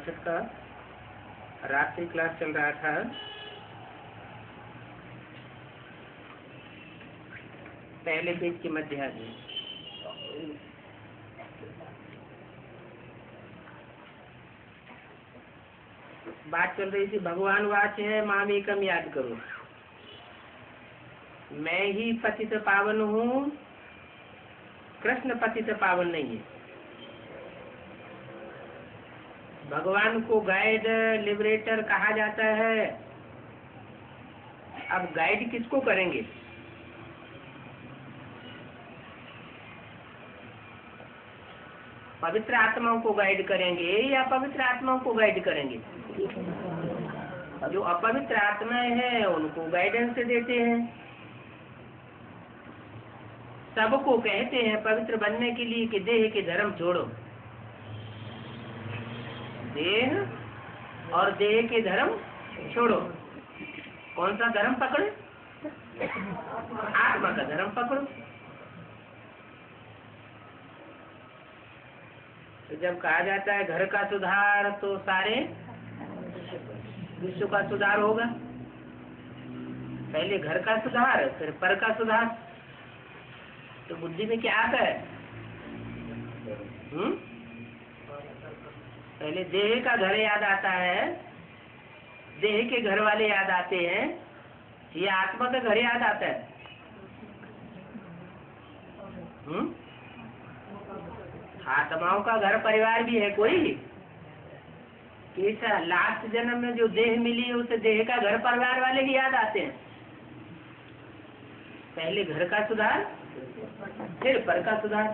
66 का रात्रि क्लास चल रहा था। पहले पेज की मध्याह्न बात चल रही थी। भगवान वाच है मामेकम याद करो, मैं ही पतित पावन हूँ, कृष्ण पतित पावन नहीं है। भगवान को गाइड लिबरेटर कहा जाता है। अब गाइड किसको करेंगे? पवित्र आत्माओं को गाइड करेंगे या पवित्र आत्माओं को गाइड करेंगे? जो अपवित्र आत्माएं हैं उनको गाइडेंस देते हैं। सबको कहते हैं पवित्र बनने के लिए कि देह के धर्म छोड़ो, देह और देह के धर्म छोड़ो। कौन सा धर्म पकड़े? आत्मा का धर्म पकड़ो। तो जब कहा जाता है घर का सुधार तो सारे विश्व का सुधार होगा। पहले घर का सुधार फिर पर का सुधार। तो बुद्धि में क्या आता है? पहले देह का घर याद आता है, देह के घर वाले याद आते हैं, ये आत्मा का घर याद आता है। आत्माओं का घर परिवार भी है कोई? कैसा लास्ट जन्म में जो देह मिली है उसे देह का घर परिवार वाले ही याद आते हैं। पहले घर का सुधार फिर पर का सुधार।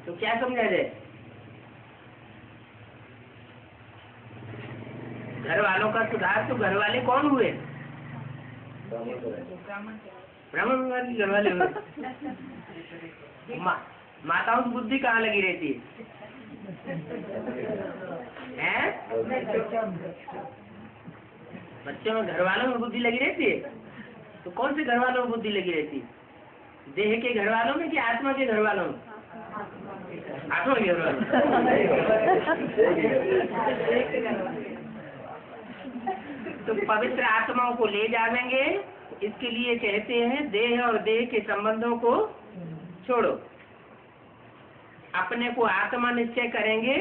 तो क्या समझा जाए? घर वालों का सुधार तो घर वाले कौन हुए? ब्राह्मण वाली घर वाले हुए। माताओं की बुद्धि कहाँ लगी रहती है? बच्चों में घर वालों में बुद्धि लगी रहती है। तो कौन से घर वालों में बुद्धि लगी रहती है? देह के घर वालों में कि आत्मा के घर वालों में? आत्मा के घर वालों तो पवित्र आत्माओं को ले जाएंगे। इसके लिए कहते हैं देह और देह के संबंधों को छोड़ो, अपने को आत्मा निश्चय करेंगे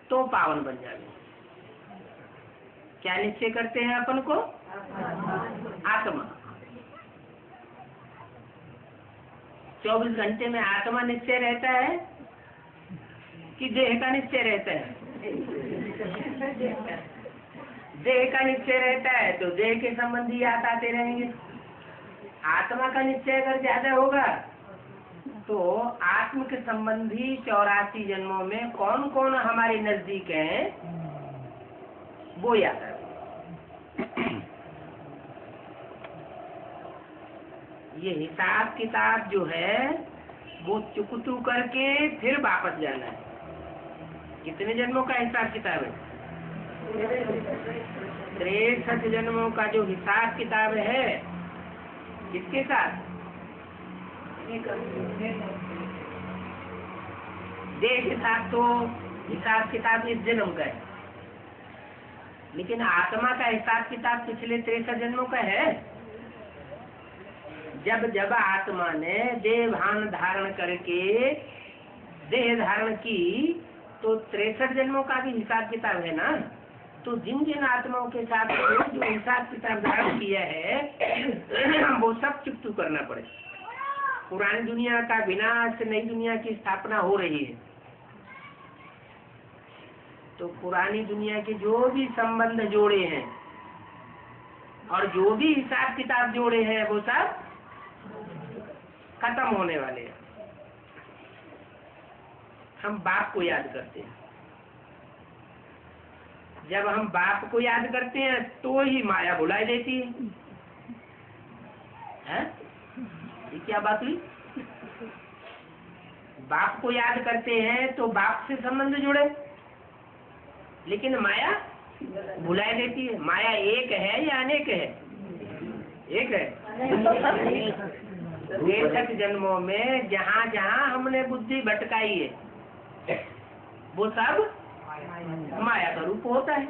तो पावन बन जाएंगे। क्या निश्चय करते हैं अपन को? आत्मा। 24 घंटे में आत्मा निश्चय रहता है कि देह का निश्चय रहता है? देह का निश्चय रहता है तो देह के संबंधी याद आते रहेंगे। आत्मा का निश्चय अगर ज्यादा होगा तो आत्म के संबंधी 84 जन्मों में कौन कौन हमारे नजदीक हैं वो याद आए। ये हिसाब किताब जो है वो चुकतू करके फिर वापस जाना है। कितने जन्मों का हिसाब किताब है? 63 जन्मों का जो हिसाब किताब है किसके साथ? देह के साथ। तो हिसाब किताब इस जन्म का है, लेकिन आत्मा का हिसाब किताब पिछले 63 जन्मों का है। जब जब आत्मा ने देह भान धारण करके देह धारण की तो 63 जन्मों का भी हिसाब किताब है ना। तो जिन जिन आत्माओं के साथ जो हिसाब किताब धारण किया है वो सब चुकतू करना पड़े। पुरानी दुनिया का विनाश, नई दुनिया की स्थापना हो रही है। तो पुरानी दुनिया के जो भी संबंध जोड़े हैं और जो भी हिसाब किताब जोड़े हैं वो सब खत्म होने वाले हैं। हम बाप को याद करते हैं। जब हम बाप को याद करते हैं तो ही माया भुलाई देती है? ये क्या बात हुई? बाप को याद करते हैं तो बाप से संबंध जुड़े, लेकिन माया भुलाई देती है। माया एक है या अनेक है? एक है। 63 जन्मों में जहाँ जहाँ हमने बुद्धि भटकाई है वो सब माया का रूप होता है।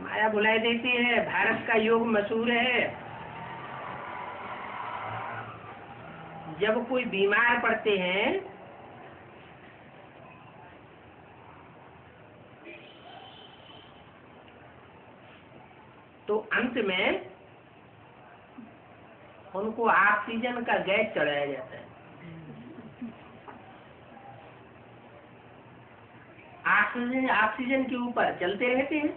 माया बुलाई देती है। भारत का योग मशहूर है, जब कोई बीमार पड़ते हैं तो अंत में उनको ऑक्सीजन का गैस चढ़ाया जाता है। ऑक्सीजन के ऊपर चलते रहते हैं।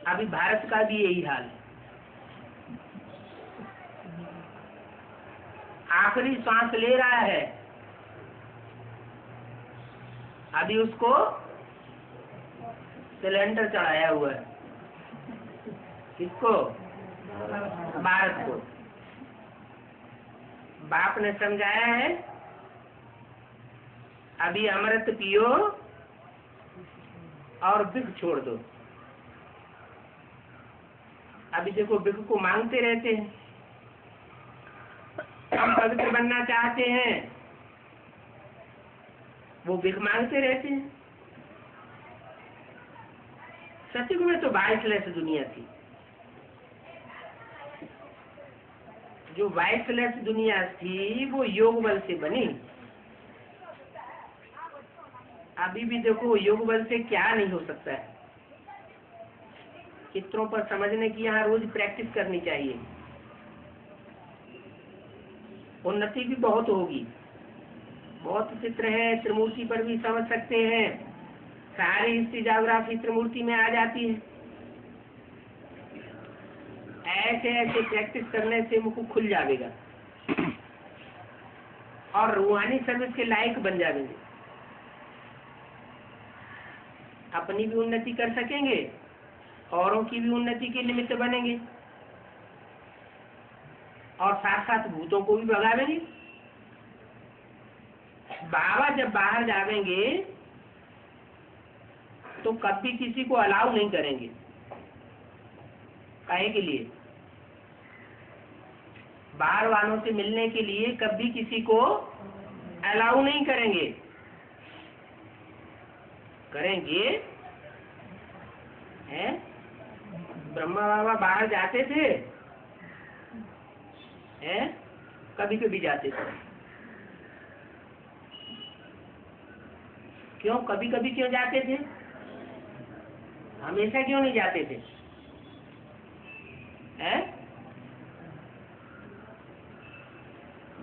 अभी भारत का भी यही हाल है। आखिरी सांस ले रहा है, अभी उसको सिलेंडर चढ़ाया हुआ है। किसको? भारत को। बाप ने समझाया है अभी अमृत पियो और बिख छोड़ दो। अभी देखो बिख को मांगते रहते हैं। हम पवित्र बनना चाहते हैं, वो बिख मांगते रहते हैं। सतयुग में तो 22 दुनिया थी। जो 22 दुनिया थी वो योग बल से बनी। अभी भी देखो योग बल से क्या नहीं हो सकता है। चित्रों पर समझने की यहाँ रोज प्रैक्टिस करनी चाहिए। उन्नति भी बहुत होगी। बहुत चित्र है, त्रिमूर्ति पर भी समझ सकते हैं। सारी हिस्ट्री ज्योग्राफी त्रिमूर्ति में आ जाती है। ऐसे ऐसे प्रैक्टिस करने से मुझको खुल जाएगा और रूहानी सर्विस के लायक बन जाएंगे। अपनी भी उन्नति कर सकेंगे, औरों की भी उन्नति के निमित्त बनेंगे और साथ साथ भूतों को भी भगावेंगे। बाबा जब बाहर जावेंगे तो कभी किसी को अलाउ नहीं करेंगे। काहे के लिए? बाहर वालों से मिलने के लिए कभी किसी को अलाउ नहीं करेंगे। करेंगे हैं? ब्रह्मा बाबा बाहर जाते थे हैं? कभी कभी जाते थे। क्यों कभी कभी क्यों जाते थे? हमेशा क्यों नहीं जाते थे? हैं?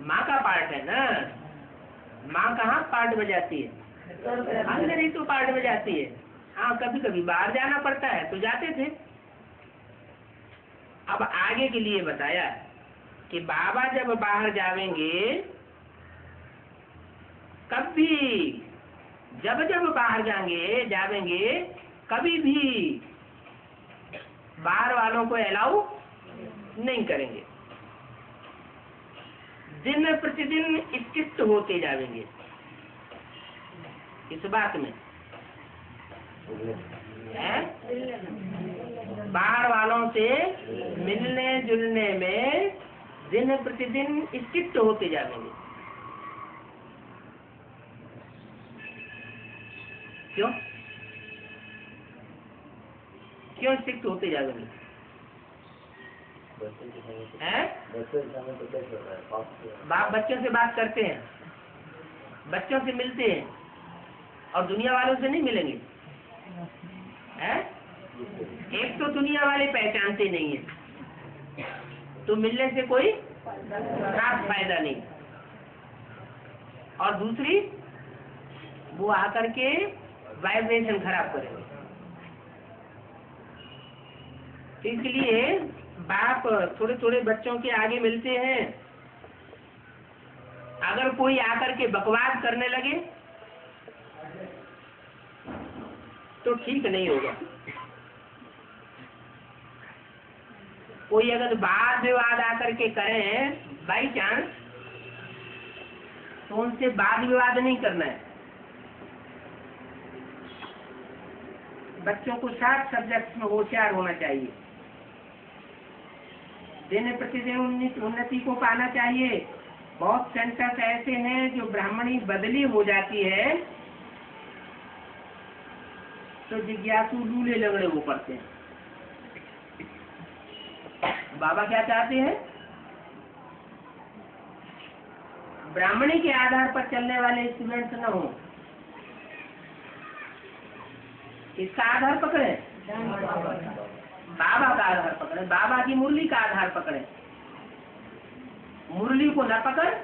माँ का पार्ट है ना। माँ कहाँ पार्ट बजाती है? अंदर ही तो पार्ट बजाती है। हाँ, कभी कभी बाहर जाना पड़ता है तो जाते थे। अब आगे के लिए बताया कि बाबा जब बाहर जावेंगे, कभी जब जब बाहर जावेंगे कभी भी बाहर वालों को अलाउ नहीं करेंगे। दिन प्रतिदिन स्थित होते जाएंगे इस बात में है। बाहर वालों से मिलने जुलने में दिन प्रतिदिन स्थित होते जाएंगे। क्यों क्यों स्थित होते जाएंगे? बाप बच्चों से बात करते हैं, बच्चों से मिलते हैं और दुनिया वालों से नहीं मिलेंगे हैं? एक तो दुनिया वाले पहचानते नहीं है तो मिलने से कोई खास फायदा नहीं, और दूसरी वो आकर के वाइब्रेशन खराब करेंगे। इसलिए बाप थोड़े थोड़े बच्चों के आगे मिलते हैं। अगर कोई आकर के बकवास करने लगे तो ठीक नहीं होगा। कोई अगर वाद विवाद आकर के करें बाई चांस, तो उनसे वाद विवाद नहीं करना है। बच्चों को 7 सब्जेक्ट में होशियार होना चाहिए। दिन प्रतिदिन उन्नति को पाना चाहिए। बहुत सेंटेंस ऐसे हैं जो ब्राह्मणी बदली हो जाती है तो जिज्ञासु लूले लगड़े वो पढ़ते हैं। बाबा क्या चाहते हैं? ब्राह्मणी के आधार पर चलने वाले स्टूडेंट्स न हो। इसका आधार पकड़े, बाबा का आधार पकड़े, बाबा की मुरली का आधार पकड़े। मुरली को न पकड़,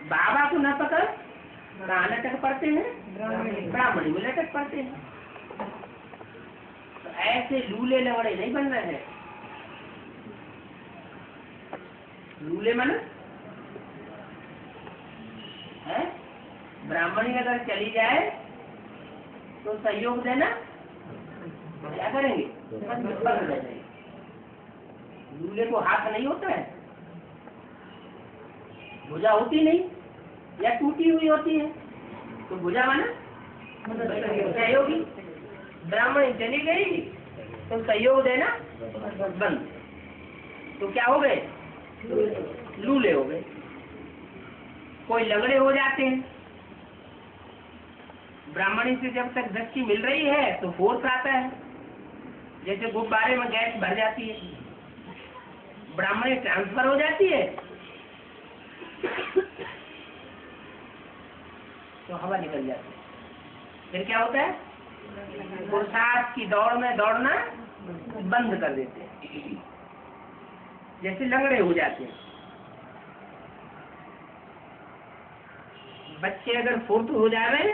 बाबा को न पकड़, कहाँ लटक पड़ते हैं? ब्राह्मणी में लटक पड़ते हैं। तो ऐसे लूले लवड़े नहीं बन रहे हैं। लूले मन है, ब्राह्मणी अगर चली जाए तो सहयोग देना, क्या करेंगे? पकड़ लेंगे। लूले को हाथ नहीं होता है, भुजा होती नहीं या टूटी हुई होती है, तो भुजा माना सहयोगी। ब्राह्मणी चली गई तो सहयोग देना बंद, तो क्या हो गए? लूले हो गए। कोई लगड़े हो जाते हैं। ब्राह्मणी से जब तक दृष्टि मिल रही है तो फोर्स आता है, जैसे गुब्बारे में गैस भर जाती है, ब्राह्मणी ट्रांसफर हो जाती है तो हवा निकल जाती है। फिर क्या होता है? पुरुषार्थ की दौड़ में दौड़ना बंद कर देते हैं, जैसे लगड़े हो जाते हैं। बच्चे अगर फुर्त हो जावे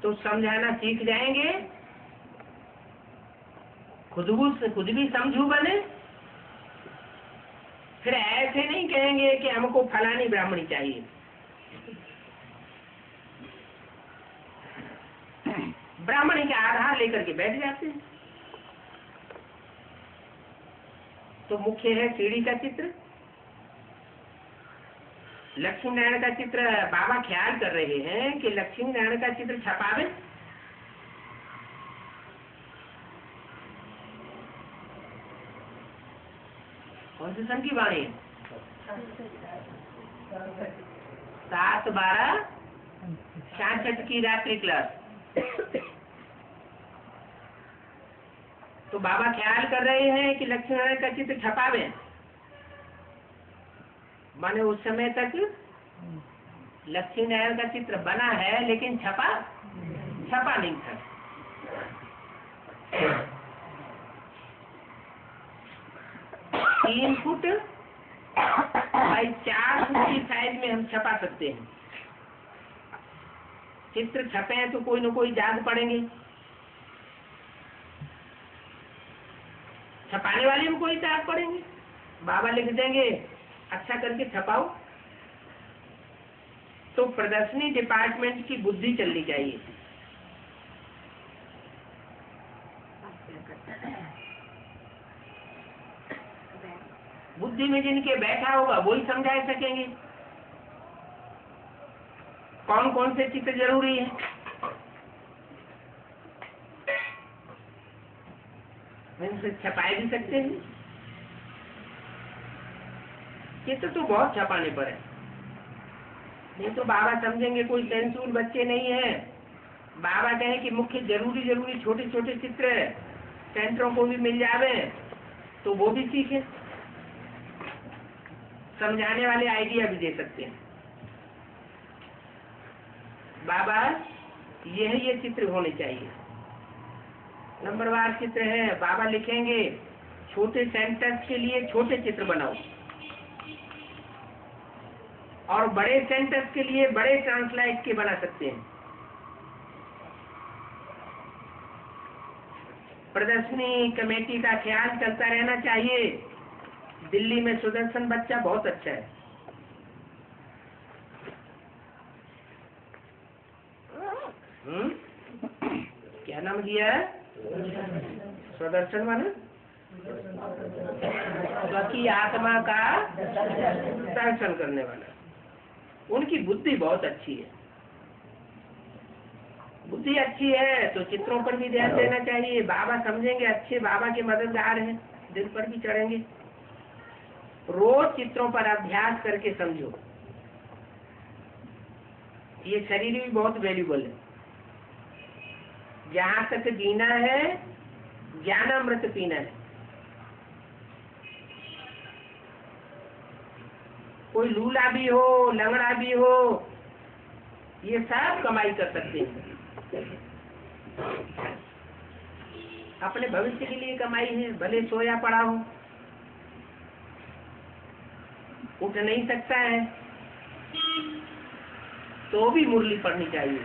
तो समझाना सीख जाएंगे, खुद भी समझू बने। फिर ऐसे नहीं कहेंगे कि हमको फलानी ब्राह्मणी चाहिए। ब्राह्मणी के आधार लेकर के बैठ जाते हैं। तो मुख्य है सीढ़ी का चित्र, लक्ष्मी नारायण का चित्र। बाबा ख्याल कर रहे हैं कि लक्ष्मी नारायण का चित्र छपावे। कौन से सन की वाणी? 7/12/66 की रात्रि क्लास। तो बाबा ख्याल कर रहे हैं कि लक्ष्मी नारायण का चित्र छपावे, माने उस समय तक लक्ष्मी नारायण का चित्र बना है लेकिन छपा नहीं था। 3 फुट बाई 4 फुट की साइज में हम छपा सकते हैं। चित्र छपे हैं तो कोई न कोई जाग पड़ेंगे, छपाने वाले में कोई जाग पड़ेंगे। बाबा लिख देंगे अच्छा करके छपाओ। तो प्रदर्शनी डिपार्टमेंट की बुद्धि चलनी चाहिए। बुद्धि में जिनके बैठा होगा वही समझा सकेंगे कौन कौन से चित्र जरूरी है। इनसे छपाए भी सकते हैं। चित्र तो बहुत छपाने पर है, नहीं तो बाबा समझेंगे कोई सेंसूल बच्चे नहीं है। बाबा कहे कि मुख्य जरूरी छोटे छोटे चित्र सेंटरों को भी मिल जावे तो वो भी सीखे। समझाने वाले आइडिया भी दे सकते हैं। बाबा ये चित्र होने चाहिए, नंबरवार चित्र है। बाबा लिखेंगे छोटे सेंटेंस के लिए छोटे चित्र बनाओ और बड़े सेंटेंस के लिए बड़े ट्रांसलाइट के बना सकते हैं। प्रदर्शनी कमेटी का ख्याल चलता रहना चाहिए। दिल्ली में सुदर्शन बच्चा बहुत अच्छा है। क्या नाम दिया है? सुदर्शन माना बाकी आत्मा का दर्शन करने वाला। उनकी बुद्धि बहुत अच्छी है। बुद्धि अच्छी है तो चित्रों पर भी ध्यान देना चाहिए। बाबा समझेंगे अच्छे बाबा के मददगार हैं, दिल पर भी चढ़ेंगे। रोज चित्रों पर अभ्यास करके समझो। ये शरीर भी बहुत वैल्यूबल है। जहाँ तक जीना है ज्ञानामृत पीना है। कोई लूला भी हो, लंगड़ा भी हो, ये सब कमाई कर सकते हैं। अपने भविष्य के लिए कमाई है। भले सोया पड़ा हो, उठ नहीं सकता है, तो भी मुरली पढ़नी चाहिए।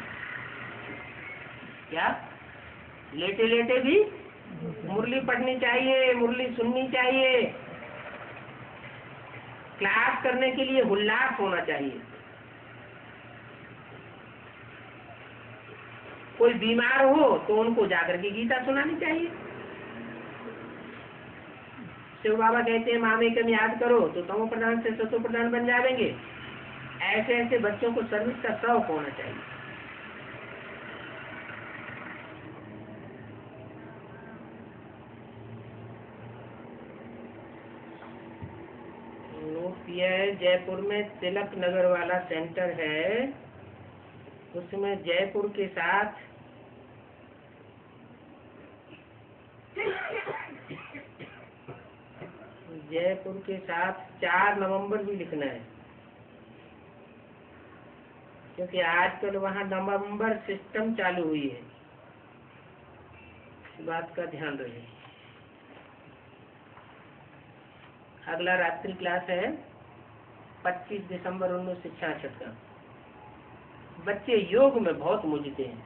क्या? लेटे लेटे भी मुरली पढ़नी चाहिए, मुरली सुननी चाहिए। क्लास करने के लिए उल्लास होना चाहिए। कोई बीमार हो तो उनको जाकर के गीता सुनानी चाहिए। शिव बाबा कहते हैं मामे कम याद करो तो तमो प्रधान से सतो प्रधान बन जाएंगे। ऐसे ऐसे बच्चों को सर्विस का शौक होना चाहिए। यह जयपुर में तिलक नगर वाला सेंटर है, उसमें जयपुर के साथ जयपुर के साथ 4 नवंबर भी लिखना है, क्योंकि आजकल वहाँ नवंबर सिस्टम चालू हुई है। इस बात का ध्यान रहे। अगला रात्रि क्लास है 25 दिसंबर 1966 का। बच्चे योग में बहुत मुझते हैं।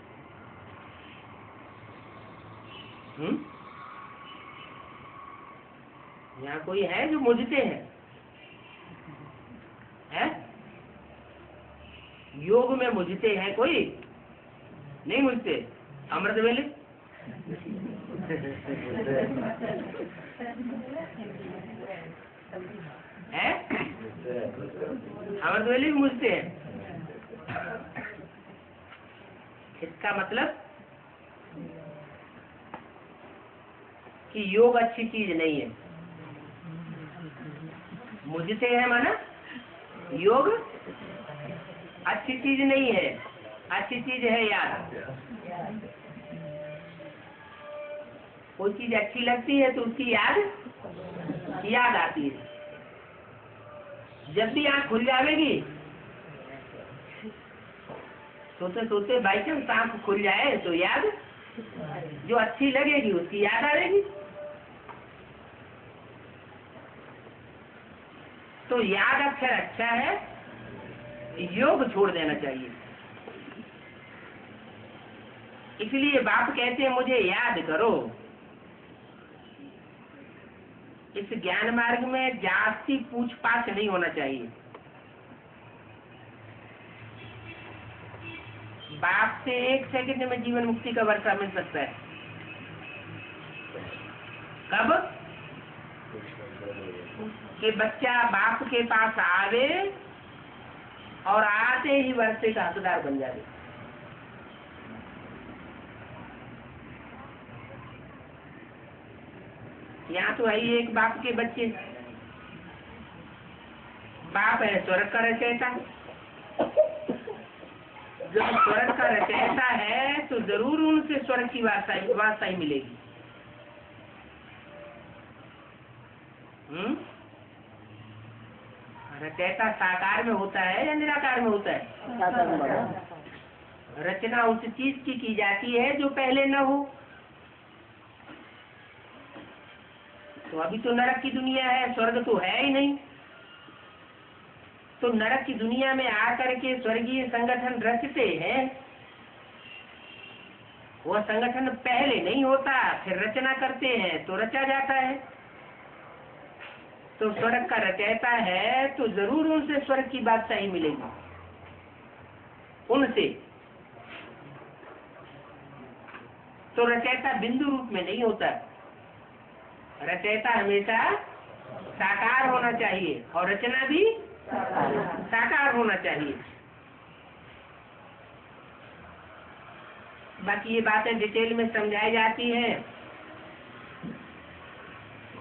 यहाँ कोई है जो मुझते हैं? योग में मुझते हैं कोई? नहीं मुझते। अमृत वेले है? अमृत वेले भी मुझते हैं। इसका मतलब कि योग अच्छी चीज नहीं है। मुझसे है माना योग अच्छी चीज नहीं है। अच्छी चीज है याद। कोई चीज अच्छी लगती है तो उसकी याद आती है। जब भी आँख खुल जाएगी, सोते सोते बाई चांस आँख खुल जाए तो याद जो अच्छी लगेगी उसकी याद आएगी। तो याद अक्षर अच्छा है, योग छोड़ देना चाहिए। इसलिए बाप कहते हैं मुझे याद करो। इस ज्ञान मार्ग में जाति पूछ पाछ नहीं होना चाहिए। बाप से 1 सेकंड में जीवन मुक्ति का वर्षा मिल सकता है। कब? कि बच्चा बाप के पास आवे और आते ही वर्षे का हकदार बन जाए। यहाँ तो है ही एक बाप के बच्चे। बाप है स्वर्ग का रचयिता। जब स्वर्ग का रचयिता है तो जरूर उनसे स्वर्ग की वार्ता ही मिलेगी। रचयिता साकार में होता है या निराकार में होता है? रचना उस चीज की जाती है जो पहले न हो। तो अभी तो नरक की दुनिया है, स्वर्ग तो है ही नहीं। तो नरक की दुनिया में आकर के स्वर्गीय संगठन रचते हैं। वह संगठन पहले नहीं होता, फिर रचना करते हैं तो रचा जाता है। तो स्वर्ग का रचयिता है तो जरूर उनसे स्वर्ग की बादशाही मिलेगी। उनसे तो रचयिता बिंदु रूप में नहीं होता। रचयिता हमेशा साकार होना चाहिए और रचना भी साकार होना चाहिए। बाकी ये बातें डिटेल में समझाई जाती हैं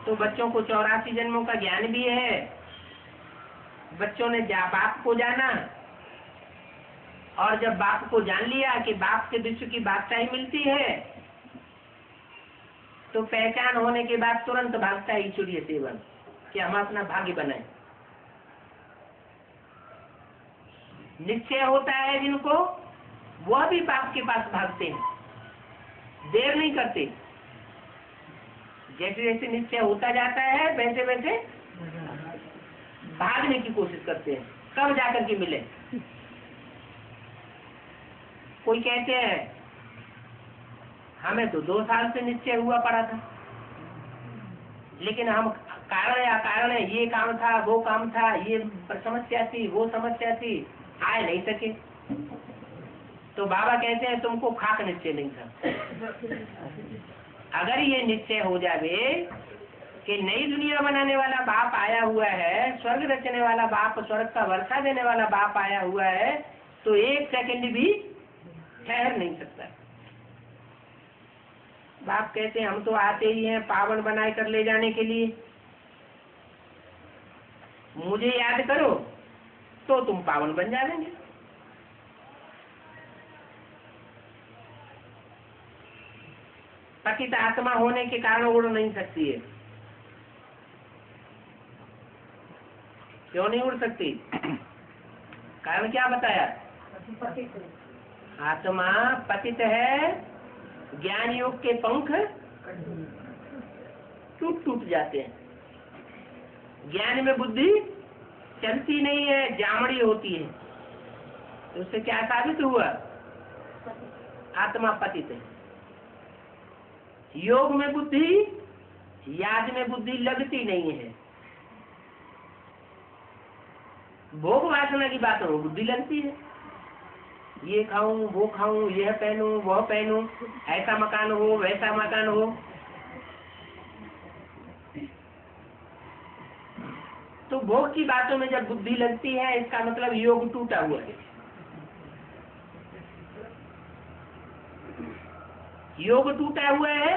तो बच्चों को 84 जन्मों का ज्ञान भी है बच्चों ने बाप को जाना, और जब बाप को जान लिया कि बाप से विश्व की बादशाही मिलती है, तो पहचान होने के बाद तुरंत भागता है ईश्वरीय सेवन कि हम अपना भाग्य बनाए। निश्चय होता है जिनको, वह भी बाप के पास भागते हैं, देर नहीं करते। जैसे जैसे निश्चय होता जाता है वैसे वैसे भागने की कोशिश करते हैं, कब जाकर के मिले। कोई कहते हैं हमें तो 2 साल से निश्चय हुआ पड़ा था, लेकिन हम कारण या कारण है, ये काम था, वो काम था, ये समस्या थी, वो समस्या थी, आए नहीं सके। तो बाबा कहते हैं तुमको खाक निश्चय नहीं था। अगर ये निश्चय हो जावे कि नई दुनिया बनाने वाला बाप आया हुआ है, स्वर्ग रचने वाला बाप, स्वर्ग का वर्षा देने वाला बाप आया हुआ है, तो 1 सेकंड भी ठहर नहीं सकता। बाप कहते हैं हम तो आते ही हैं पावन बनाए कर ले जाने के लिए, मुझे याद करो तो तुम पावन बन जाएंगे। पतित आत्मा होने के कारण उड़ नहीं सकती है। क्यों नहीं उड़ सकती? कारण क्या बताया? आत्मा पतित है, ज्ञान योग के पंख टूट टूट जाते हैं। ज्ञान में बुद्धि चलती नहीं है, जामड़ी होती है। तो उससे क्या साबित हुआ? आत्मा पतित है। योग में बुद्धि, याद में बुद्धि लगती नहीं है। भोग वासना की बातों में बुद्धि लगती है, ये खाऊं, वो खाऊं, यह पहनूं, वह पहनूं, ऐसा मकान हो, वैसा मकान हो। तो भोग की बातों में जब बुद्धि लगती है, इसका मतलब योग टूटा हुआ है। योग टूटा हुआ है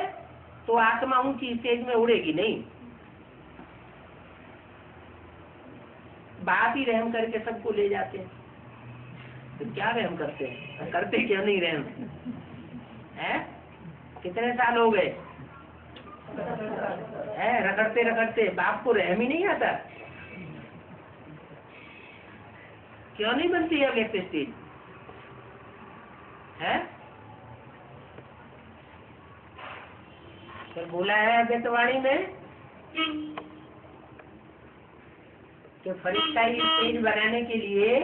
तो आत्मा ऊंची स्टेज में उड़ेगी नहीं। बाप ही रहम करके सबको ले जाते हैं, तो क्या रहम करते हैं? करते क्यों नहीं रहम? है कितने साल हो गए है रगड़ते रगड़ते, बाप को रहम ही नहीं आता। क्यों नहीं बनती है व्यक्ति स्टेज? है तो बोला है अद्वैतवाणी में कि फरिश्ता ये स्टेज बनाने के लिए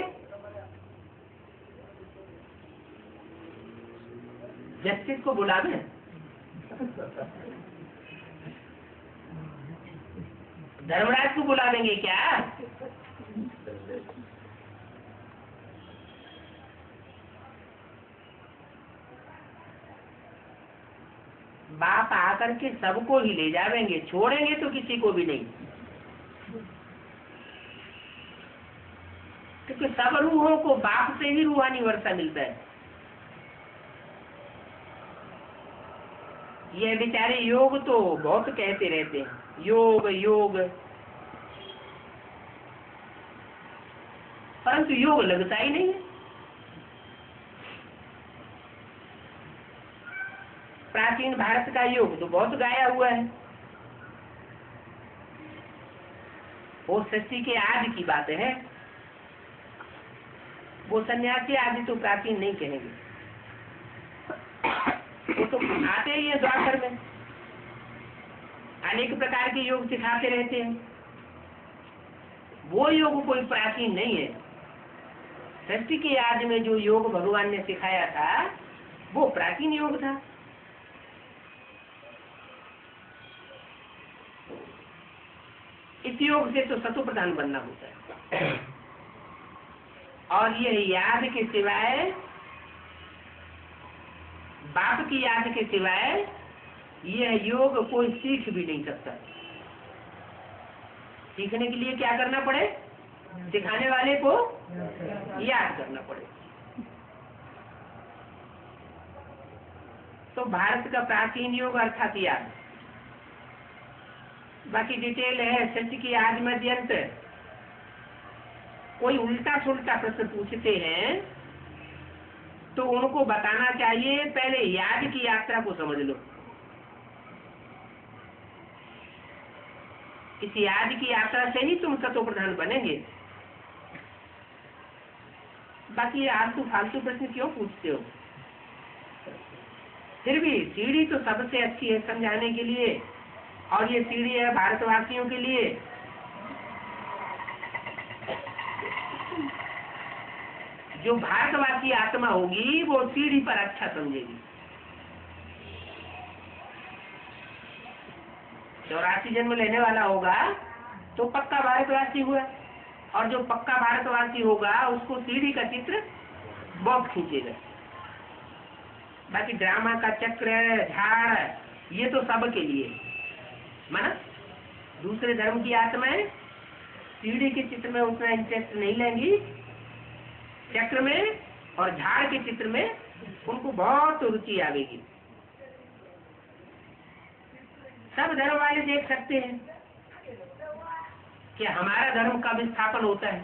जस्टिस को बुलावे, धर्मराज को बुलावेंगे क्या? बाप आकर के सबको ही ले जावेंगे, छोड़ेंगे तो किसी को भी नहीं। क्योंकि सब रूहों को बाप से ही रूहानी वर्षा मिलता है। ये बेचारे योग तो बहुत कहते रहते हैं, योग योग, परंतु योग लगता ही नहीं है। प्राचीन भारत का योग तो बहुत गाया हुआ है, वो सृष्टि के आदि की बात है। वो सन्यासी आदि तो प्राचीन नहीं कहेंगे, वो तो आते ही है द्वापर में, अनेक प्रकार के योग सिखाते रहते हैं। वो योग कोई प्राचीन नहीं है। सृष्टि के आदि में जो योग भगवान ने सिखाया था वो प्राचीन योग था। इस योग से तो सतो प्रधान बनना होता है, और यह याद के सिवाय, बाप की याद के सिवाय यह योग कोई सीख भी नहीं सकता। सीखने के लिए क्या करना पड़े? सिखाने वाले को याद करना पड़े। तो भारत का प्राचीन योग अर्थात याद, बाकी डिटेल है सृष्टि की आदि मध्य अंत, कोई उल्टा सुल्टा प्रश्न पूछते हैं तो उनको बताना चाहिए पहले याद की यात्रा को समझ लो। इस याद की यात्रा से ही तुम सतो प्रधान बनेंगे। बाकी ये आलतू फालतू प्रश्न क्यों पूछते हो? फिर भी सीढ़ी तो सबसे अच्छी है समझाने के लिए, और ये सीढ़ी है भारतवासियों के लिए। जो भारतवासी आत्मा होगी वो सीढ़ी पर अच्छा समझेगी। 84 जन्म लेने वाला होगा तो पक्का भारतवासी हुआ, और जो पक्का भारतवासी होगा उसको सीढ़ी का चित्र बहुत खींचेगा। बाकी ड्रामा का चक्र झाड़ ये तो सबके लिए माना। दूसरे धर्म की आत्माएं सीढ़ी के चित्र में उतना इंटरेस्ट नहीं लेंगी, चक्र में और झाड़ के चित्र में उनको बहुत रुचि आवेगी। सब धर्म वाले देख सकते हैं कि हमारा धर्म कब स्थापन होता है।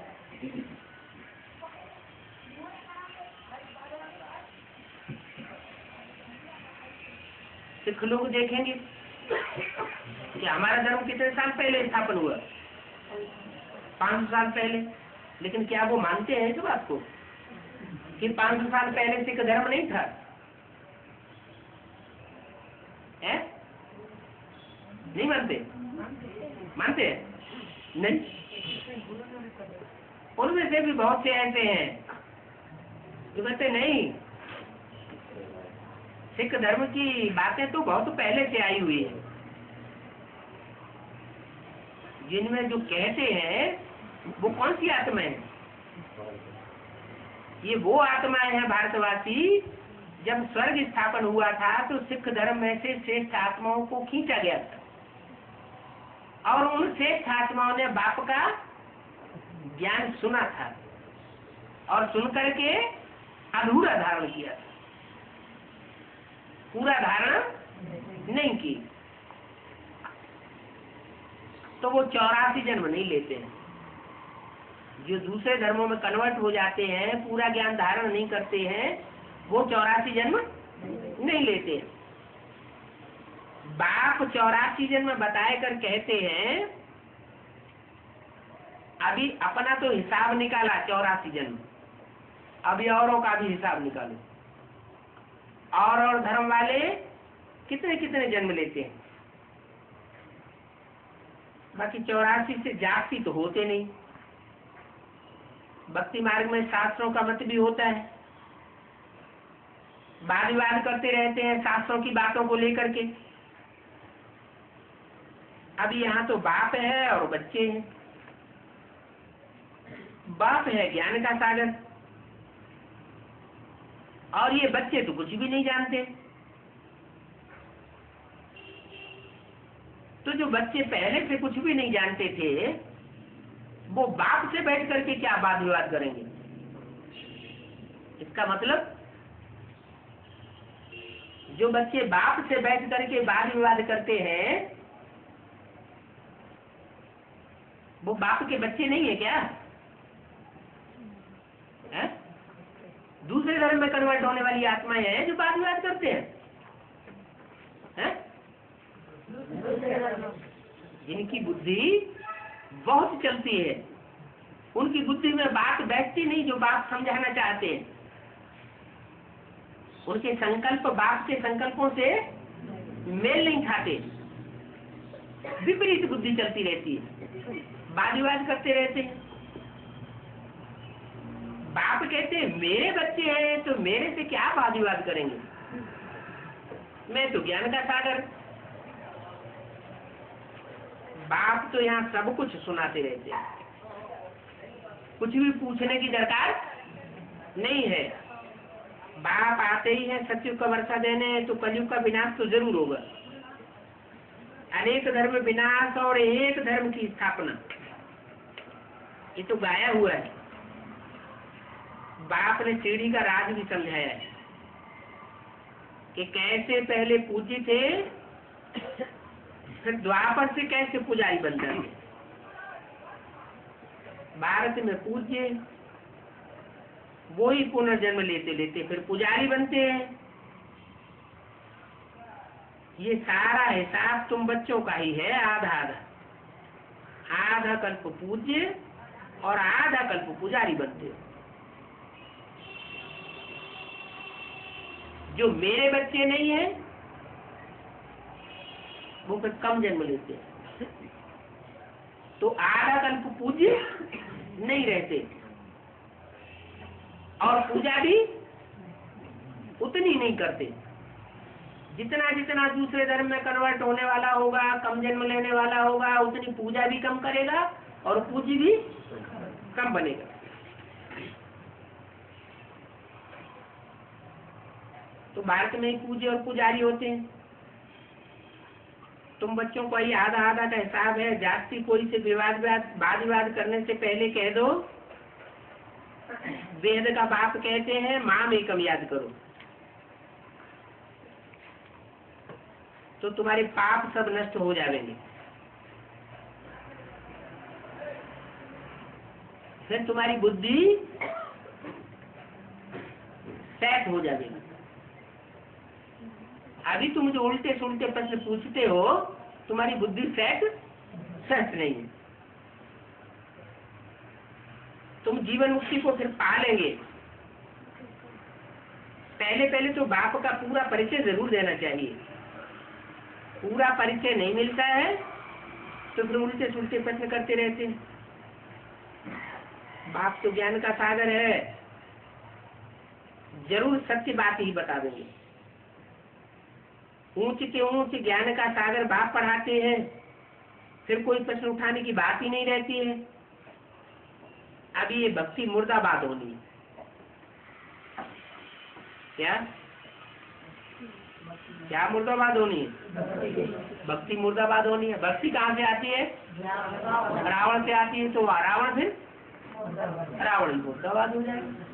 सिख लोग देखेंगे कि हमारा धर्म कितने साल पहले स्थापन हुआ, 500 साल पहले। लेकिन क्या वो मानते हैं इस बात को कि 500 साल पहले सिख धर्म नहीं था? है? नहीं मानते? मानते हैं? नहीं। उनमें से भी बहुत से ऐसे हैं जो कहते नहीं, सिख धर्म की बातें तो बहुत पहले से आई हुई है। जिनमें जो कहते हैं वो कौन सी आत्माएं हैं? ये वो आत्माएं हैं भारतवासी, जब स्वर्ग स्थापन हुआ था तो सिख धर्म में से श्रेष्ठ आत्माओं को खींचा गया था, और उन श्रेष्ठ आत्माओं ने बाप का ज्ञान सुना था और सुन करके अधूरा धारण किया था, पूरा धारण नहीं की। तो वो 84 जन्म नहीं लेते हैं। जो दूसरे धर्मों में कन्वर्ट हो जाते हैं, पूरा ज्ञान धारण नहीं करते हैं, वो 84 जन्म नहीं लेते हैं। बाप 84 जन्म बताए कर कहते हैं अभी अपना तो हिसाब निकाला 84 जन्म, अभी औरों का भी हिसाब निकालो। और धर्म वाले कितने कितने जन्म लेते हैं। बाकी 84 से जास्ती तो होते नहीं। भक्ति मार्ग में शास्त्रों का मत भी होता है, वाद विवाद करते रहते हैं शास्त्रों की बातों को लेकर के। अभी यहाँ तो बाप है और बच्चे हैं। बाप है ज्ञान का सागर, और ये बच्चे तो कुछ भी नहीं जानते। तो जो बच्चे पहले से कुछ भी नहीं जानते थे, वो बाप से बैठ करके क्या वाद विवाद करेंगे? इसका मतलब जो बच्चे बाप से बैठ करके वाद विवाद करते हैं वो बाप के बच्चे नहीं है क्या? है? दूसरे धर्म में कन्वर्ट होने वाली आत्माएं हैं जो वाद विवाद करते हैं। जिनकी बुद्धि बहुत चलती है, उनकी बुद्धि में बात बैठती नहीं जो बाप समझाना चाहते हैं। उनके संकल्प बाप के संकल्पों से मेल नहीं खाते, विपरीत बुद्धि चलती रहती है, वाद विवाद करते रहते हैं। बाप कहते हैं मेरे बच्चे हैं तो मेरे से क्या वाद विवाद करेंगे, मैं तो ज्ञान का सागर। बाप तो यहाँ सब कुछ सुनाते रहते हैं, कुछ भी पूछने की दरकार नहीं है। बाप आते ही है सतयुग का वर्षा देने, तो कलयुग का विनाश तो जरूर होगा। अनेक धर्म विनाश और एक धर्म की स्थापना, ये तो गाया हुआ है। बाप ने सीढ़ी का राज भी समझाया है कि कैसे पहले पूजी थे, फिर द्वापर से कैसे पुजारी बन जाते। भारत में पूज्य, वो ही पुनर्जन्म लेते लेते फिर पुजारी बनते हैं। ये सारा हिसाब तुम बच्चों का ही है, आधा आधा। आधा कल्प पूज्य और आधा कल्प पुजारी बनते हो। जो मेरे बच्चे नहीं है वो फिर कम जन्म लेते हैं, तो आधा कल्प पूज्य नहीं रहते और पूजा भी उतनी नहीं करते। जितना जितना दूसरे धर्म में कन्वर्ट होने वाला होगा, कम जन्म लेने वाला होगा, उतनी पूजा भी कम करेगा और पूज्य भी कम बनेगा। तो भारत में ही पूज्य और पुजारी होते हैं। तुम बच्चों को ये आधा आधा का हिसाब है। जाति कोई से वाद विवाद करने से पहले कह दो, वेद का बाप कहते हैं माम एकम याद करो, तो तुम्हारे पाप सब नष्ट हो जाएंगे। फिर तुम्हारी बुद्धि सेट हो जाएगी। अभी तुम जो उल्टे सुलटे प्रश्न पूछते हो, तुम्हारी बुद्धि सेट नहीं है। तुम जीवन मुक्ति को फिर पालेंगे। पहले तो बाप का पूरा परिचय जरूर देना चाहिए। पूरा परिचय नहीं मिलता है तो फिर उल्टे सुलटे प्रश्न करते रहते हैं। बाप तो ज्ञान का सागर है, जरूर सत्य बात ही बता देंगे। ऊंच के ऊंच ज्ञान का सागर बाप पढ़ाते हैं, फिर कोई प्रश्न उठाने की बात ही नहीं रहती है। अभी ये भक्ति मुर्दाबाद होनी है। क्या मुर्दाबाद होनी है? भक्ति मुर्दाबाद होनी है। भक्ति कहाँ से आती है? रावण से आती है। तो रावण फिर रावण मुर्दाबाद हो जाएगा।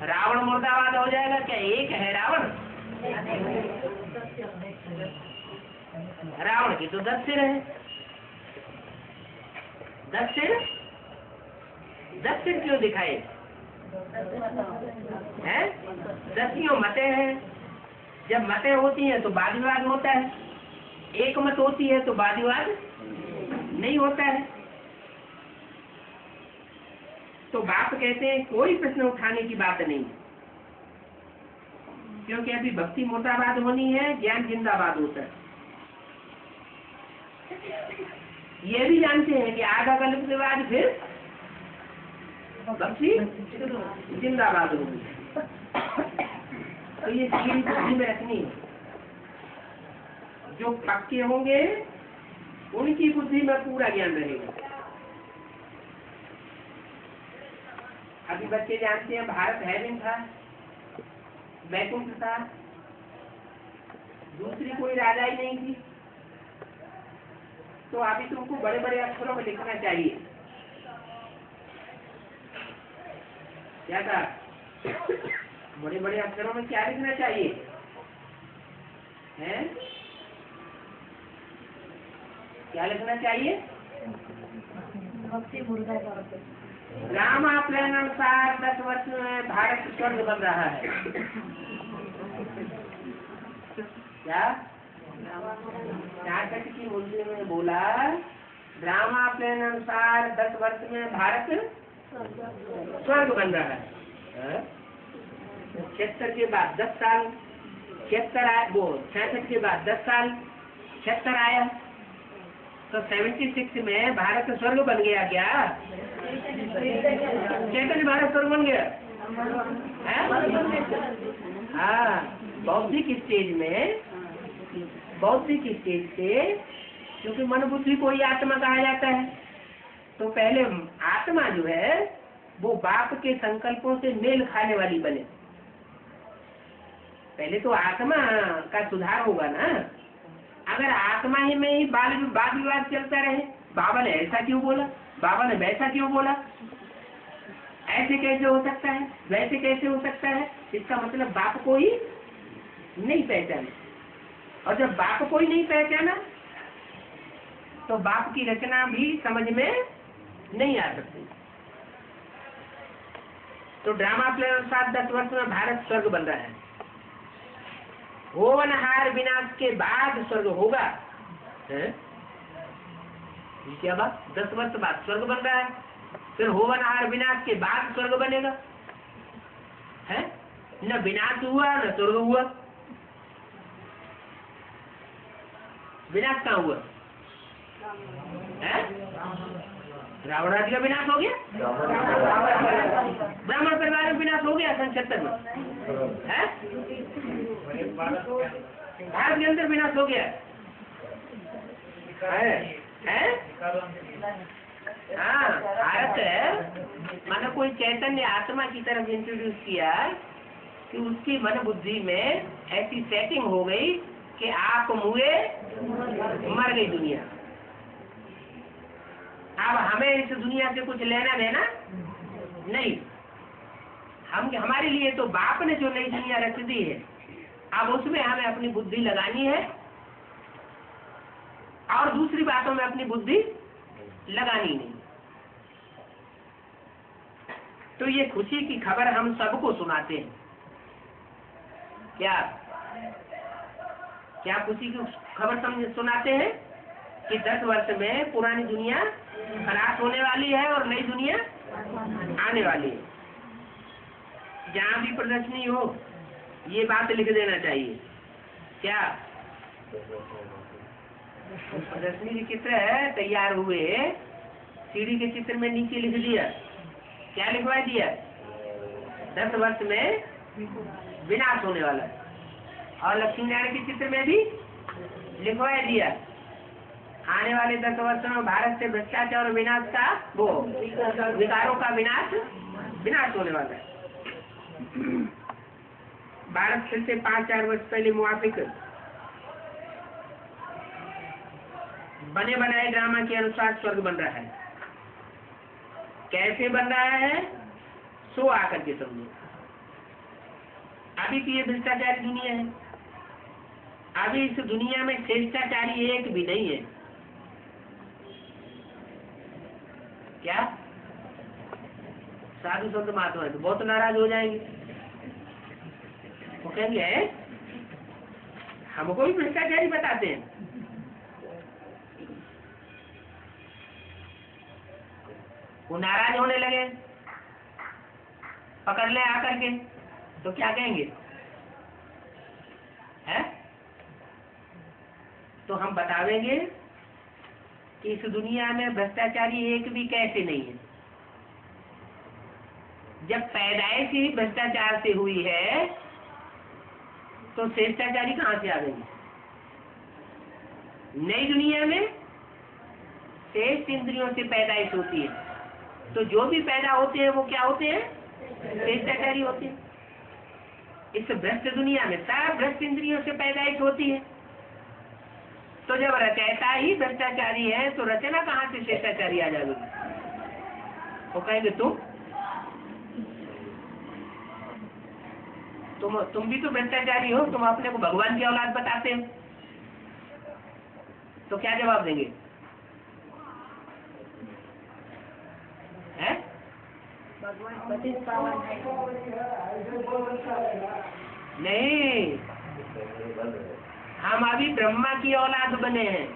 रावण मुर्दाबाद हो जाएगा। क्या एक है रावण? रावण के तो 10 सिर है। 10 सिर क्यों दिखाए हैं? 10 मतें हैं। जब मतें होती हैं तो वाद विवाद होता है। एक मत होती है तो वाद विवाद नहीं होता है। तो बाप कहते हैं कोई प्रश्न उठाने की बात नहीं, क्योंकि अभी भक्ति मुर्दाबाद होनी है, ज्ञान जिंदाबाद होता है। ये भी जानते हैं कि आधा कल्प के बाद फिर भक्ति जिंदाबाद होगी। तो ये सीढ़ी बुद्धि में रखनी है। जो पक्के होंगे उनकी बुद्धि में पूरा ज्ञान रहेगा। अभी बच्चे जानते हैं भारत हेवन था, वैकुंठ था, दूसरी कोई राजा ही नहीं थी। तो अभी तुमको बड़े बड़े अक्षरों में लिखना चाहिए। क्या था? बड़े बड़े अक्षरों में क्या लिखना चाहिए? हैं? क्या लिखना चाहिए? रामाप्लान अनुसार 10 वर्ष में भारत स्वर्ग बन रहा है। क्या? 66 की मुद्दे में बोला रामाप्लान अनुसार 10 वर्ष में भारत स्वर्ग बन रहा है। 76 के बाद 10 साल, 76 आया, वो 66 के बाद 10 साल, 76 आया, तो 76 में भारत स्वर्ग बन गया। क्या चैतन्य भारत स्वर्ग बन गया? हाँ, बौद्धिक स्टेज से, क्योंकि मन बुद्धि को ही आत्मा कहा जाता है। तो पहले आत्मा जो है वो बाप के संकल्पों से मेल खाने वाली बने। पहले तो आत्मा का सुधार होगा ना। अगर आत्मा ही में ही वाद विवाद चलता रहे, बाबा ने ऐसा क्यों बोला, बाबा ने वैसा क्यों बोला, ऐसे कैसे हो सकता है, वैसे कैसे हो सकता है, इसका मतलब बाप को ही नहीं पहचाना। और जब बाप को ही नहीं पहचाना तो बाप की रचना भी समझ में नहीं आ सकती। तो ड्रामा प्लेयर अनुसार 10 वर्ष में भारत स्वर्ग बन रहा है। होवनहार विनाश के बाद स्वर्ग होगा है? क्या बात, 10 वर्ष बाद स्वर्ग बन रहा है, फिर होवनहार विनाश के बाद स्वर्ग बनेगा है? न विनाश हुआ न स्वर्ग हुआ। विनाश कहाँ हुआ है? रावण राज्य का विनाश हो गया, ब्राह्मण परिवार में विनाश हो गया 76 में है? भारत के अंदर विनाश हो गया है? हाँ, भारत मानो कोई चैतन्य आत्मा की तरफ इंट्रोड्यूस किया कि उसकी मन बुद्धि में ऐसी सेटिंग हो गई कि आप मुए मर गई दुनिया। अब हमें इस दुनिया से कुछ लेना देना नहीं। हमारे लिए तो बाप ने जो नई दुनिया रच दी है, अब उसमें हमें अपनी बुद्धि लगानी है और दूसरी बातों में अपनी बुद्धि लगानी नहीं। तो ये खुशी की खबर हम सबको सुनाते हैं। क्या खुशी की खबर सुनाते हैं कि 10 वर्ष में पुरानी दुनिया खलास होने वाली है और नई दुनिया आने वाली है। जहाँ भी प्रदर्शनी हो ये बात लिख देना चाहिए। क्या प्रदर्शनी के चित्र है तैयार हुए, सीढ़ी के चित्र में नीचे लिख दिया, क्या लिखवा दिया? 10 वर्ष में विनाश होने वाला है। और लक्ष्मी नारायण के चित्र में भी लिखवा दिया, आने वाले 10 वर्षों में भारत से भ्रष्टाचार और विनाश का वो विकारों का विनाश होने वाला है। भारत फिर से 5-4 वर्ष पहले मुआफिक बने बनाए ड्रामा के अनुसार स्वर्ग बन रहा है। कैसे बन रहा है सो आकर के समझो। अभी तो ये भ्रष्टाचारी दुनिया है, अभी इस दुनिया में श्रेष्ठाचारी एक भी नहीं है। क्या साधु संत महात्मा तो बहुत नाराज हो जाएंगे, वो कहेंगे हमको भी भ्रष्टाचारी बताते हैं। वो नाराज होने लगे, पकड़ ले आकर के, तो क्या कहेंगे है? तो हम बतावेंगे कि इस दुनिया में भ्रष्टाचारी एक भी कैसे नहीं है। जब पैदाइश ही भ्रष्टाचार से हुई है तो श्रेष्ठाचारी कहाँ से आ गए? नई दुनिया में श्रेष्ठ इंद्रियों से पैदाइश होती है, तो जो भी पैदा होते हैं वो क्या होते हैं? श्रेष्ठाचारी होते हैं। इस भ्रष्ट दुनिया में सब भ्रष्ट इंद्रियों से पैदाइश होती है, तो जब रचयिता ही भ्रष्टाचारी है तो रचना कहाँ से श्रेष्ठाचारी आ जाएगी? वो कहेंगे तुम भी तो भ्रष्टाचारी हो, तुम अपने को भगवान की औलाद बताते हो, तो क्या जवाब देंगे? है? नहीं, हम अभी ब्रह्मा की औलाद बने हैं।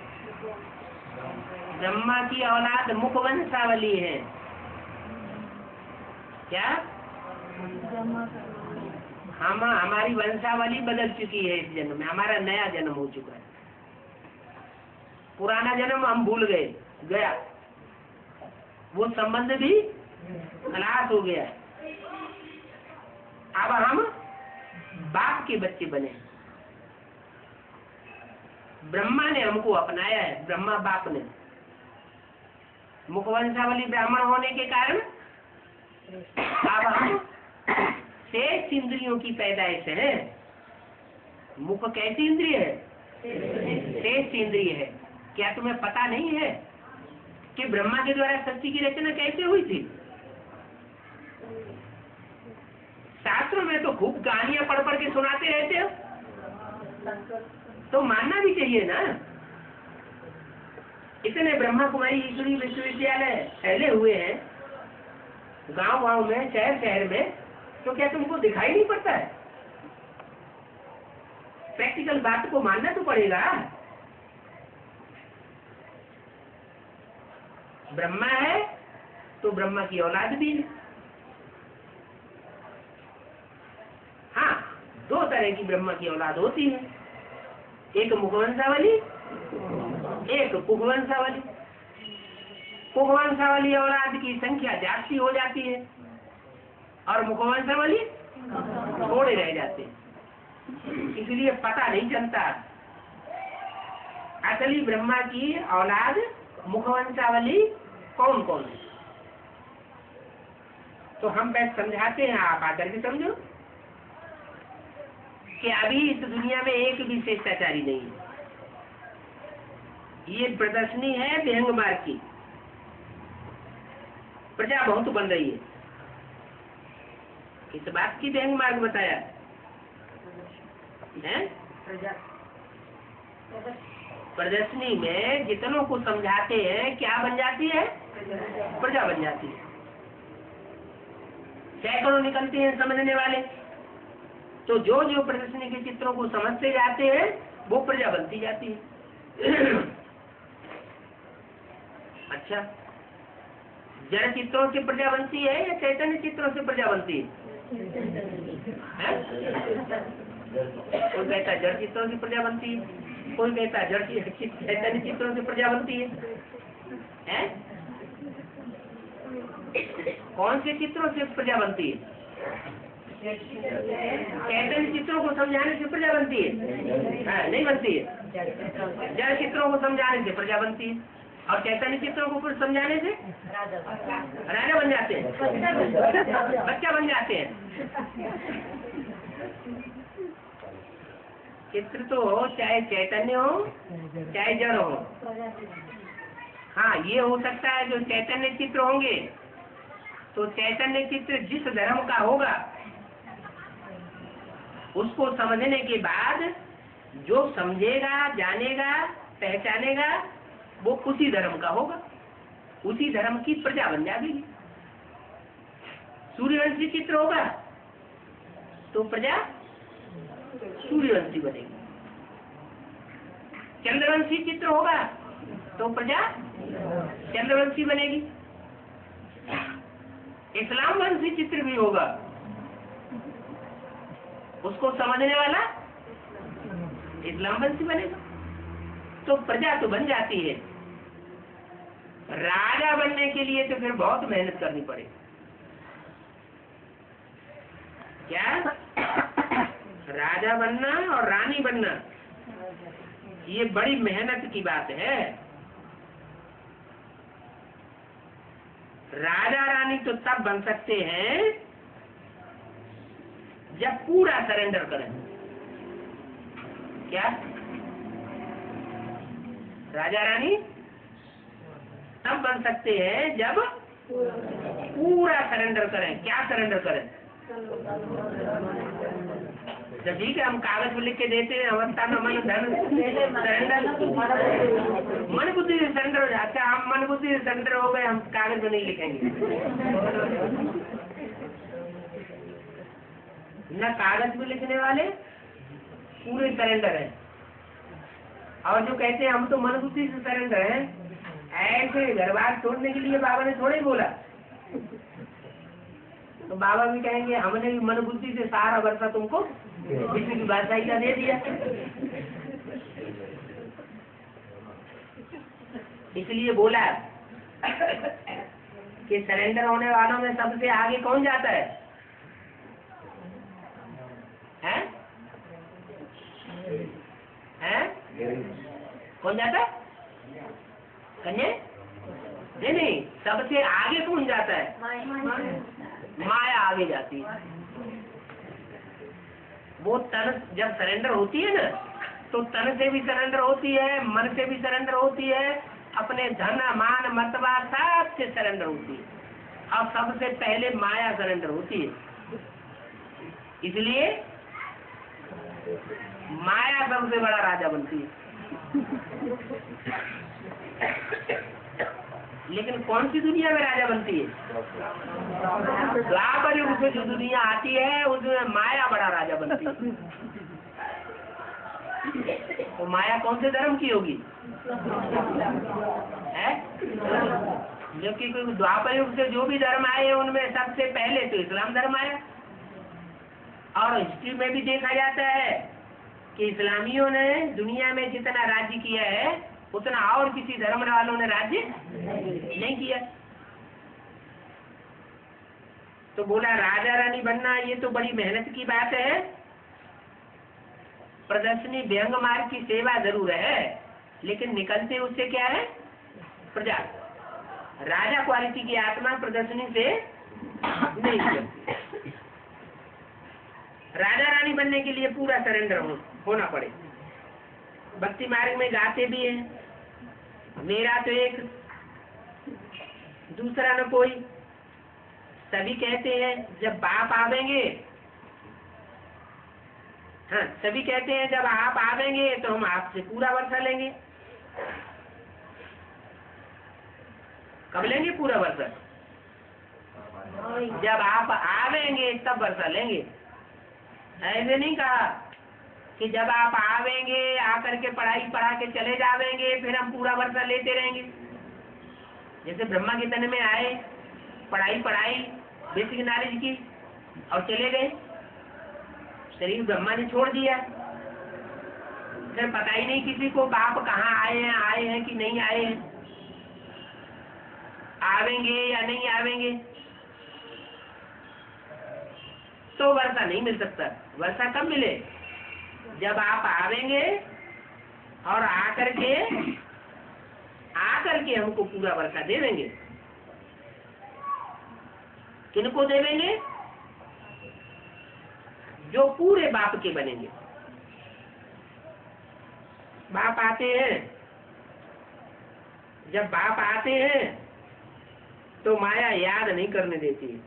ब्रह्मा की औलाद मुख वंशावली है। क्या हमारी वंशावली बदल चुकी है इस जन्म में, हमारा नया जन्म हो चुका है। पुराना जन्म हम भूल गया, वो संबंध भी खलास हो गया। अब हम बाप के बच्चे बने। ब्रह्मा ने हमको अपनाया है, ब्रह्मा बाप ने। मुखवंशावली ब्राह्मण होने के कारण अब हम शेष इंद्रियों की पैदाइश है। मुख कैसी इंद्रिय है? शेष इंद्रिय है। क्या तुम्हें पता नहीं है कि ब्रह्मा के द्वारा सृष्टि की रचना कैसे हुई थी? शास्त्रों में तो खूब कहानियां पढ़ पढ़ के सुनाते रहते हो, तो मानना भी चाहिए ना। इतने ब्रह्मा कुमारी ईश्वरी विश्वविद्यालय फैले हुए हैं गांव गांव में, शहर शहर में, तो क्या तुमको दिखाई नहीं पड़ता है? प्रैक्टिकल बात को मानना तो पड़ेगा। ब्रह्मा है तो ब्रह्मा की औलाद भी है। हाँ, दो तरह की ब्रह्मा की औलाद होती है, एक मुखवंशावली, एक पुगवंशावली। पुगवंशावली औलाद की संख्या जास्ती हो जाती है और मुखवंशावली थोड़े रह जाते हैं, इसलिए पता नहीं चलता असली ब्रह्मा की औलाद मुखवंशावली कौन कौन है। तो हम बस समझाते हैं, आप आकर के समझो कि अभी इस दुनिया में एक भी शिष्टाचारी नहीं है। ये प्रदर्शनी है विहंग मार्ग की, प्रजा बहुत बन रही है। इस बात की विहंग मार्ग बताया है। प्रदर्शनी में जितनों को समझाते हैं क्या बन जाती है? प्रजा बन जाती है। सैकड़ों निकलते हैं समझने वाले, तो जो जो प्रदर्शनी के चित्रों को समझते जाते हैं वो प्रजा बनती जाती है। अच्छा, जड़ चित्रों से प्रजा बनती है या चैतन्य चित्रों से प्रजा बनती है? कोई कहता है जड़ चित्रों से प्रजा बनती है, कोई कहता है चैतन्य चित्रों से प्रजा बनती है? कौन से चित्रों से प्रजा बनती है? चैतन्य चित्रों को समझाने से प्रजा बनती है? नहीं बनती है। जड़ चित्रों को समझाने से प्रजा बनती है और चैतन्य चित्रों को कुछ समझाने से राजा बन जाते हैं, बच्चा बन जाते हैं। चित्र तो हो, चाहे चैतन्य हो चाहे जड़ हो। हाँ, ये हो सकता है जो चैतन्य चित्र होंगे तो चैतन्य चित्र जिस धर्म का होगा उसको समझने के बाद जो समझेगा, जानेगा, पहचानेगा वो उसी धर्म का होगा, उसी धर्म की प्रजा बन जाएगी। सूर्यवंशी चित्र होगा तो प्रजा सूर्यवंशी बनेगी, चंद्रवंशी चित्र होगा तो प्रजा चंद्रवंशी बनेगी, इस्लाम वंशी चित्र भी होगा उसको समझने वाला इस्लाम वंशी बनेगा। तो प्रजा तो बन जाती है। राजा बनने के लिए तो फिर बहुत मेहनत करनी पड़ेगी। क्या? राजा बनना और रानी बनना ये बड़ी मेहनत की बात है। राजा रानी तो तब बन सकते हैं जब पूरा सरेंडर करें। क्या? राजा रानी तब बन सकते हैं जब पूरा सरेंडर करें। क्या सरेंडर करें? तो ठीक है, हम कागज में लिख के देते हैं अवस्था में मन धन सरेंडर, मन बुद्धि से सरेंडर हो जाता है। हम मन बुद्धि से सरेंडर हो गए, हम कागज में नहीं लिखेंगे। न कागज में लिखने वाले पूरे सरेंडर है, और जो कहते हैं हम तो मन बुद्धि से सरेंडर है, ऐसे घर बार छोड़ने के लिए बाबा ने थोड़े बोला। तो बाबा भी कहेंगे हमने भी मन बुद्धि से सारा वर्षा तुमको विश्व की बादशाही का दे दिया। इसलिए बोला कि सरेंडर होने वालों में सबसे आगे कौन जाता है? हैं? कौन जाता है? कन्या? नहीं, सबसे आगे कौन जाता है? माया आगे जाती है। वो तन जब सरेंडर होती है ना, तो तन से भी सरेंडर होती है, मन से भी सरेंडर होती है, अपने धन मान मतवा सब से सरेंडर होती है, और सबसे पहले माया सरेंडर होती है। इसलिए माया सबसे बड़ा राजा बनती है। लेकिन कौन सी दुनिया में राजा बनती है? द्वापर युग से जो दुनिया आती है उसमें माया बड़ा राजा बनती है। तो माया कौन से धर्म की होगी? है? जबकि कोई द्वापर युग से जो भी धर्म आए उनमें सबसे पहले तो इस्लाम धर्म आया। और हिस्ट्री में भी देखा जाता है कि इस्लामियों ने दुनिया में जितना राज्य किया है उतना और किसी धर्म वालों ने राज्य नहीं किया। तो बोला राजा रानी बनना ये तो बड़ी मेहनत की बात है। प्रदर्शनी व्यंग मार्ग की सेवा जरूर है, लेकिन निकलते उससे क्या है? प्रजा। राजा क्वालिटी की आत्मा प्रदर्शनी से नहीं निकलती। राजा रानी बनने के लिए पूरा सरेंडर होना पड़े। भक्ति मार्ग में गाते भी हैं, मेरा तो एक दूसरा न कोई। सभी कहते हैं जब बाप आवेंगे, हाँ सभी कहते हैं जब आप आवेंगे तो हम आपसे पूरा वर्षा लेंगे। कब लेंगे पूरा वर्षा? जब आप आवेंगे तब वर्षा लेंगे। ऐसे नहीं कहा कि जब आप आवेंगे आकर के पढ़ाई पढ़ा के चले जावेंगे फिर हम पूरा वर्षा लेते रहेंगे। जैसे ब्रह्मा के तन में आए, पढ़ाई पढ़ाई बेसिक नॉलेज की और चले गए, शरीर ब्रह्मा ने छोड़ दिया। फिर पता ही नहीं किसी को बाप कहाँ आए हैं कि नहीं आए हैं, आवेंगे या नहीं आवेंगे। तो वर्षा नहीं मिल सकता। वर्षा कब मिले? जब आप आवेंगे और आकर के हमको पूरा वर्षा दे देंगे। किनको देवेंगे? जो पूरे बाप के बनेंगे। बाप आते हैं, जब बाप आते हैं तो माया याद नहीं करने देती है।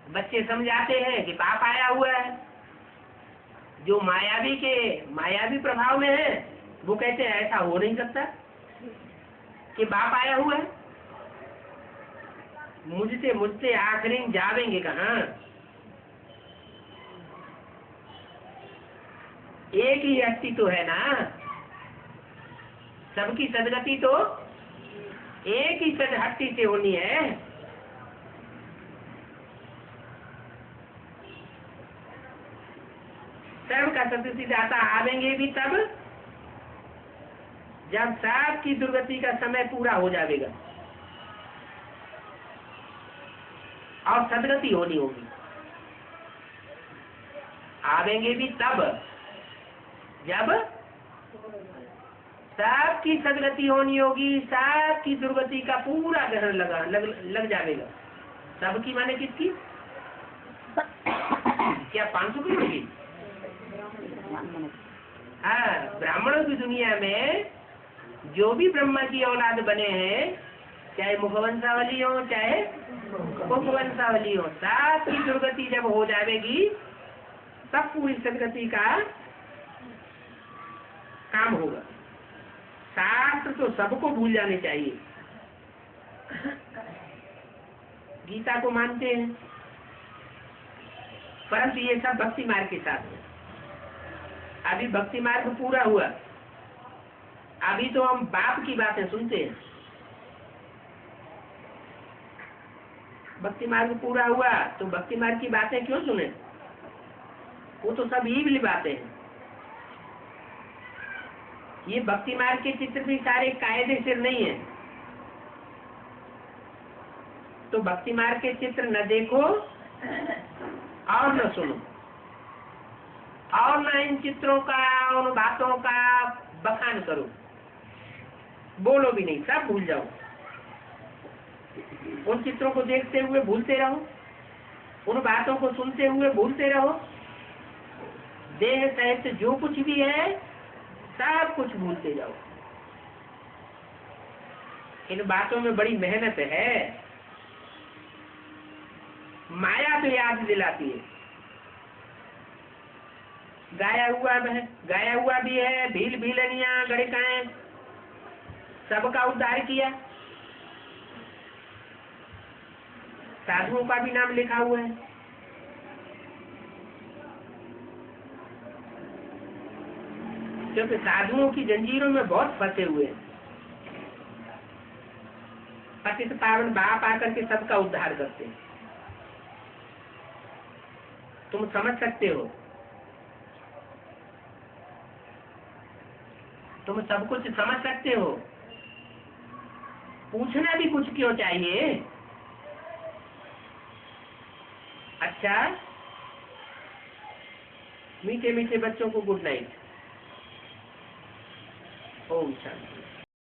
बच्चे समझाते हैं कि बाप आया हुआ है। जो मायावी प्रभाव में है वो कहते हैं ऐसा हो नहीं सकता कि बाप आया हुआ है। मुझसे आखिरी जावेंगे कहाँ? एक ही हस्ती तो है ना, सबकी सदगति तो एक ही हस्ती से होनी है। सर्व का सदगति दाता आवेंगे भी तब जब सबकी दुर्गति का समय पूरा हो जाएगा और सदगति होनी होगी। आवेंगे भी तब जब सबकी सदगति होनी होगी, सबकी दुर्गति का पूरा ग्रहण लग जाएगा। सबकी माने किसकी? क्या 500 करोड़ की? हाँ, ब्राह्मणों की दुनिया में जो भी ब्रह्मा की औलाद बने हैं, चाहे मुखवंशावली हो चाहे उपवंशावली हो, सबकी दुर्गति जब हो जाएगी तब पूरी सदगति का काम होगा। शास्त्र तो सबको भूल जाने चाहिए। गीता को मानते हैं, परंतु ये सब भक्ति मार्ग के साथ है। अभी भक्ति मार्ग पूरा हुआ, अभी तो हम बाप की बातें सुनते हैं। भक्ति मार्ग पूरा हुआ तो भक्ति मार्ग की बातें क्यों सुने? वो तो सब ईविल बातें हैं। ये भक्ति मार्ग के चित्र भी सारे कायदे सिर नहीं है। तो भक्ति मार्ग के चित्र न देखो और न सुनो और न इन चित्रों का, उन बातों का बखान करो, बोलो भी नहीं, सब भूल जाओ। उन चित्रों को देखते हुए भूलते रहो, उन बातों को सुनते हुए भूलते रहो। देह सहित जो कुछ भी है सब कुछ भूलते जाओ। इन बातों में बड़ी मेहनत है। माया तो याद दिलाती है, गाया हुआ भी है, भील भीलनिया गणिकाएं सबका उद्धार किया। साधुओं का भी नाम लिखा हुआ है। क्योंकि साधुओं की जंजीरों में बहुत फंसे हुए हैं। पतित पावन बाप आकर के सबका उद्धार करते हैं। तुम समझ सकते हो, तुम सब कुछ समझ सकते हो। पूछना भी कुछ क्यों चाहिए। अच्छा, मीठे मीठे बच्चों को गुड नाइट। ओम शांति।